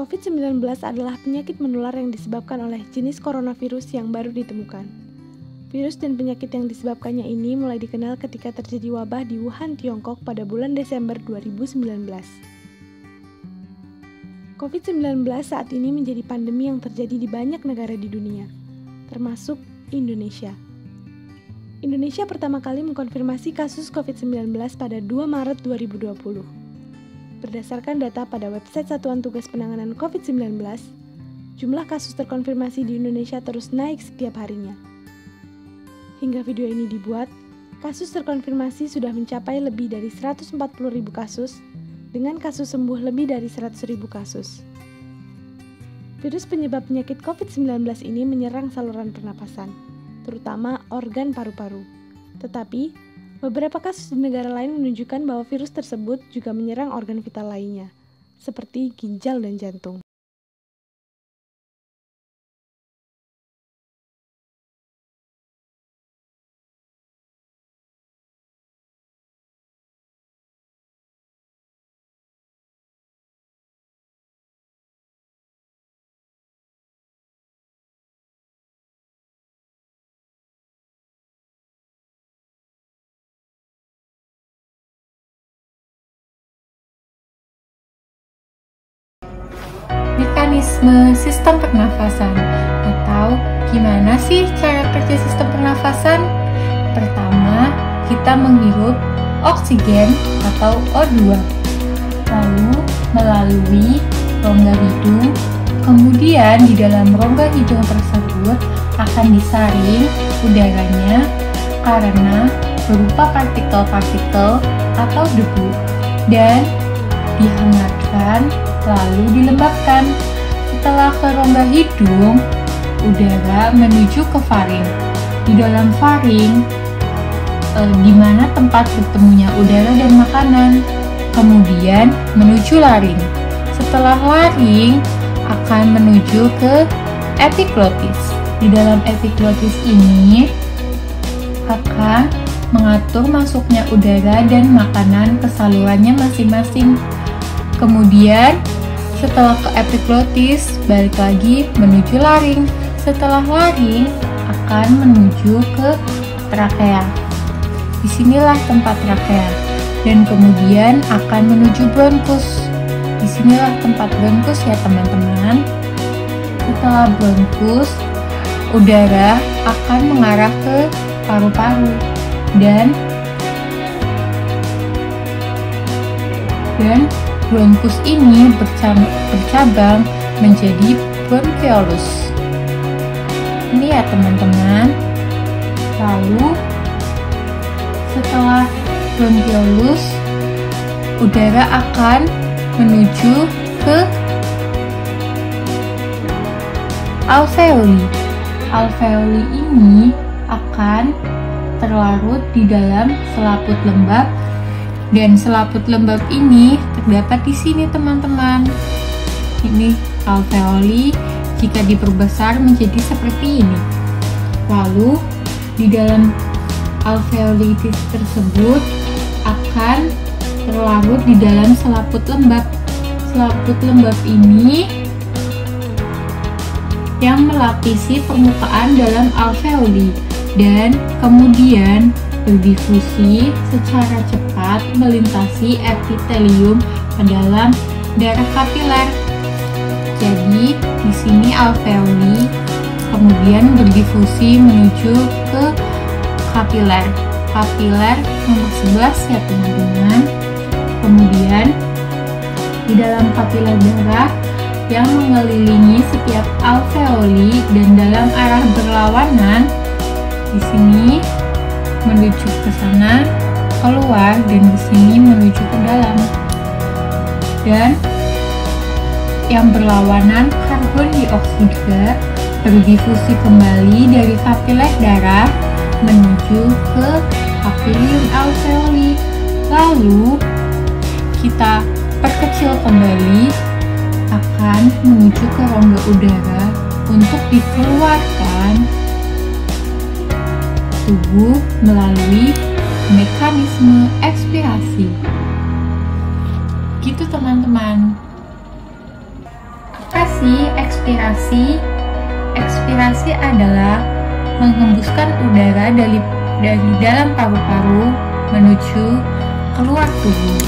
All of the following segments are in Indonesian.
COVID-19 adalah penyakit menular yang disebabkan oleh jenis coronavirus yang baru ditemukan. Virus dan penyakit yang disebabkannya ini mulai dikenal ketika terjadi wabah di Wuhan, Tiongkok pada bulan Desember 2019. COVID-19 saat ini menjadi pandemi yang terjadi di banyak negara di dunia, termasuk Indonesia. Indonesia pertama kali mengkonfirmasi kasus COVID-19 pada 2 Maret 2020. Berdasarkan data pada website Satuan Tugas Penanganan COVID-19, jumlah kasus terkonfirmasi di Indonesia terus naik setiap harinya. Hingga video ini dibuat, kasus terkonfirmasi sudah mencapai lebih dari 140.000 kasus, dengan kasus sembuh lebih dari 100.000 kasus. Virus penyebab penyakit COVID-19 ini menyerang saluran pernapasan, terutama organ paru-paru. Tetapi, beberapa kasus di negara lain menunjukkan bahwa virus tersebut juga menyerang organ vital lainnya, seperti ginjal dan jantung. Mekanisme sistem pernafasan, atau gimana sih cara kerja sistem pernafasan? Pertama, kita menghirup oksigen atau O2, lalu melalui rongga hidung, kemudian di dalam rongga hidung tersebut akan disaring udaranya karena berupa partikel-partikel atau debu, dan dihangatkan lalu dilembabkan. Setelah ke rongga hidung, udara menuju ke faring. Di dalam faring, di mana tempat bertemunya udara dan makanan. Kemudian menuju laring. Setelah laring, akan menuju ke epiglotis. Di dalam epiglotis ini akan mengatur masuknya udara dan makanan ke salurannya masing-masing. Kemudian setelah ke epiglotis, balik lagi menuju laring. Setelah laring, akan menuju ke trakea. Disinilah tempat trakea. Dan kemudian akan menuju bronkus. Disinilah tempat bronkus ya teman-teman. Setelah bronkus, udara akan mengarah ke paru-paru. Dan bronkus ini bercabang menjadi bronkiolus. Ini ya teman-teman. Lalu setelah bronkiolus, udara akan menuju ke alveoli. Alveoli ini akan terlarut di dalam selaput lembab. Dan selaput lembab ini terdapat di sini teman-teman. Ini alveoli jika diperbesar menjadi seperti ini. Lalu di dalam alveoli tersebut akan terlarut di dalam selaput lembab. Selaput lembab ini yang melapisi permukaan dalam alveoli dan kemudian berdifusi secara cepat melintasi epitelium ke dalam darah kapiler. Jadi di sini alveoli kemudian berdifusi menuju ke kapiler. Kapiler nomor 11 ya teman-teman. Kemudian di dalam kapiler darah yang mengelilingi setiap alveoli dan dalam arah berlawanan, di sini menuju ke sana, keluar, dan di sini menuju ke dalam. Dan yang berlawanan karbon dioksida berdifusi kembali dari kapiler darah menuju ke kapilium alveoli. Lalu kita perkecil kembali akan menuju ke rongga udara untuk dikeluarkan tubuh melalui mekanisme ekspirasi. Gitu teman-teman. sih ekspirasi? Ekspirasi adalah menghembuskan udara dari dalam paru-paru menuju keluar tubuh.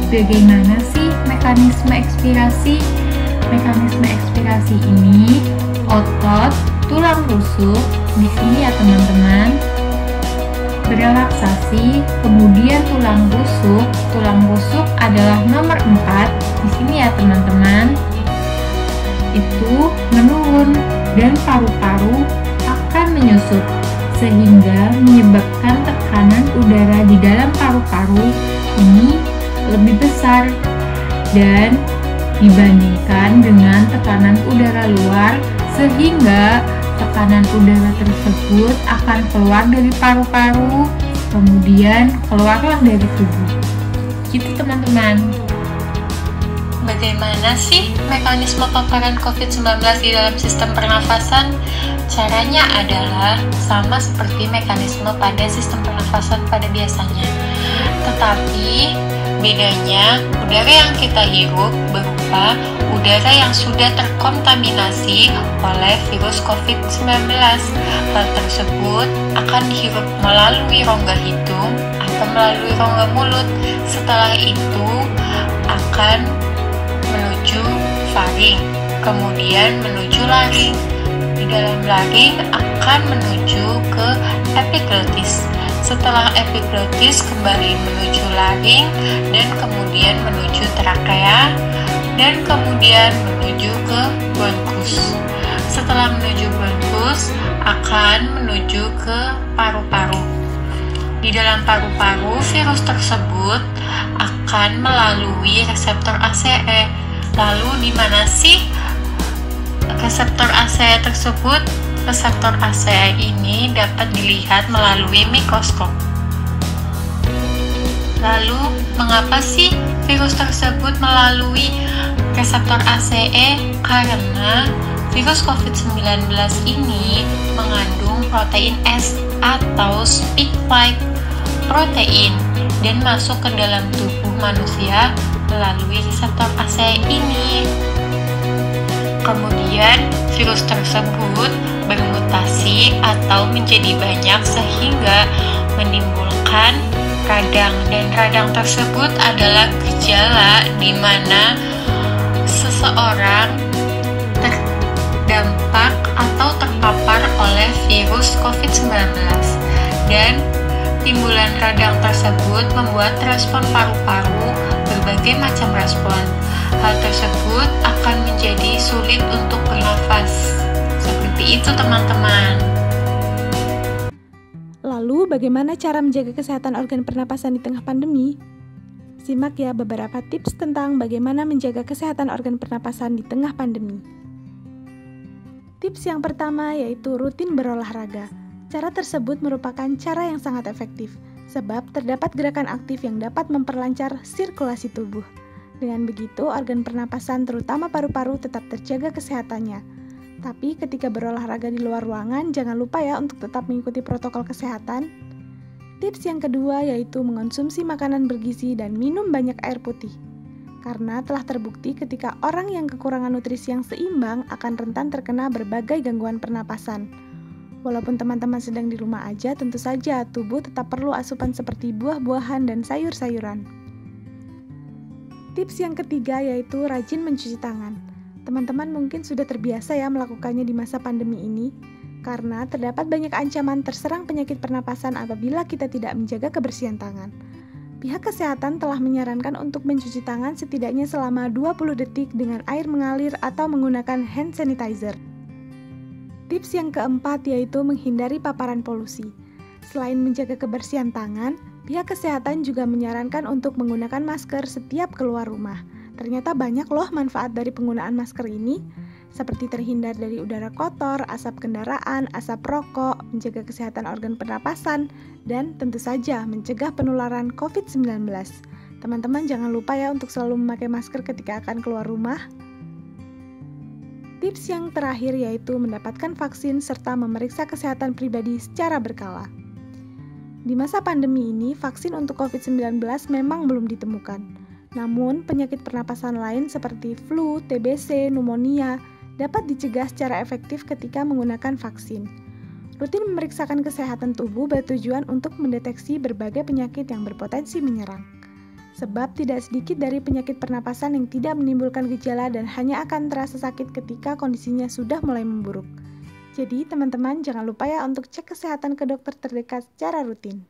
Bagaimana sih mekanisme ekspirasi? Mekanisme ekspirasi ini otot tulang rusuk di sini ya teman-teman berelaksasi, kemudian tulang rusuk adalah nomor 4 di sini ya teman-teman, itu menurun dan paru-paru akan menyusut sehingga menyebabkan tekanan udara di dalam paru-paru ini lebih besar dan dibandingkan dengan tekanan udara luar, sehingga tekanan udara tersebut akan keluar dari paru-paru, kemudian keluarlah dari tubuh. Gitu teman-teman. Bagaimana sih mekanisme paparan COVID-19 di dalam sistem pernafasan? Caranya adalah sama seperti mekanisme pada sistem pernafasan pada biasanya. Tetapi bedanya, udara yang kita hirup berupa udara yang sudah terkontaminasi oleh virus COVID-19. Hal tersebut akan dihirup melalui rongga hidung atau melalui rongga mulut. Setelah itu akan menuju faring, kemudian menuju laring. Di dalam laring akan menuju ke epiglotis. Setelah epiglotis kembali menuju laring dan kemudian menuju trakea dan kemudian menuju ke bronkus. Setelah menuju bronkus akan menuju ke paru-paru. Di dalam paru-paru virus tersebut akan melalui reseptor ACE. Lalu di mana sih reseptor ACE tersebut? Reseptor ACE ini dapat dilihat melalui mikroskop. Lalu, mengapa sih virus tersebut melalui reseptor ACE? Karena virus COVID-19 ini mengandung protein S atau spike protein dan masuk ke dalam tubuh manusia melalui reseptor ACE ini. Kemudian virus tersebut bermutasi atau menjadi banyak sehingga menimbulkan radang, dan radang tersebut adalah gejala di mana seseorang terdampak atau terpapar oleh virus COVID-19, dan timbulan radang tersebut membuat respon paru-paru berbagai macam respon. Hal tersebut akan menjadi sulit untuk bernafas. Seperti itu teman-teman. Lalu bagaimana cara menjaga kesehatan organ pernapasan di tengah pandemi? Simak ya beberapa tips tentang bagaimana menjaga kesehatan organ pernapasan di tengah pandemi. Tips yang pertama yaitu rutin berolahraga. Cara tersebut merupakan cara yang sangat efektif, sebab terdapat gerakan aktif yang dapat memperlancar sirkulasi tubuh. Dengan begitu, organ pernapasan terutama paru-paru tetap terjaga kesehatannya. Tapi ketika berolahraga di luar ruangan, jangan lupa ya untuk tetap mengikuti protokol kesehatan. Tips yang kedua yaitu mengonsumsi makanan bergizi dan minum banyak air putih. Karena telah terbukti ketika orang yang kekurangan nutrisi yang seimbang akan rentan terkena berbagai gangguan pernapasan. Walaupun teman-teman sedang di rumah aja, tentu saja tubuh tetap perlu asupan seperti buah-buahan dan sayur-sayuran. Tips yang ketiga yaitu rajin mencuci tangan. Teman-teman mungkin sudah terbiasa ya melakukannya di masa pandemi ini, karena terdapat banyak ancaman terserang penyakit pernapasan apabila kita tidak menjaga kebersihan tangan. Pihak kesehatan telah menyarankan untuk mencuci tangan setidaknya selama 20 detik dengan air mengalir atau menggunakan hand sanitizer. Tips yang keempat yaitu menghindari paparan polusi. Selain menjaga kebersihan tangan, pihak kesehatan juga menyarankan untuk menggunakan masker setiap keluar rumah. Ternyata banyak loh manfaat dari penggunaan masker ini, seperti terhindar dari udara kotor, asap kendaraan, asap rokok, menjaga kesehatan organ pernapasan, dan tentu saja mencegah penularan COVID-19. Teman-teman jangan lupa ya untuk selalu memakai masker ketika akan keluar rumah. Tips yang terakhir yaitu mendapatkan vaksin serta memeriksa kesehatan pribadi secara berkala. Di masa pandemi ini, vaksin untuk COVID-19 memang belum ditemukan. Namun, penyakit pernapasan lain seperti flu, TBC, pneumonia dapat dicegah secara efektif ketika menggunakan vaksin. Rutin memeriksakan kesehatan tubuh bertujuan untuk mendeteksi berbagai penyakit yang berpotensi menyerang. Sebab tidak sedikit dari penyakit pernapasan yang tidak menimbulkan gejala dan hanya akan terasa sakit ketika kondisinya sudah mulai memburuk. Jadi, teman-teman jangan lupa ya untuk cek kesehatan ke dokter terdekat secara rutin.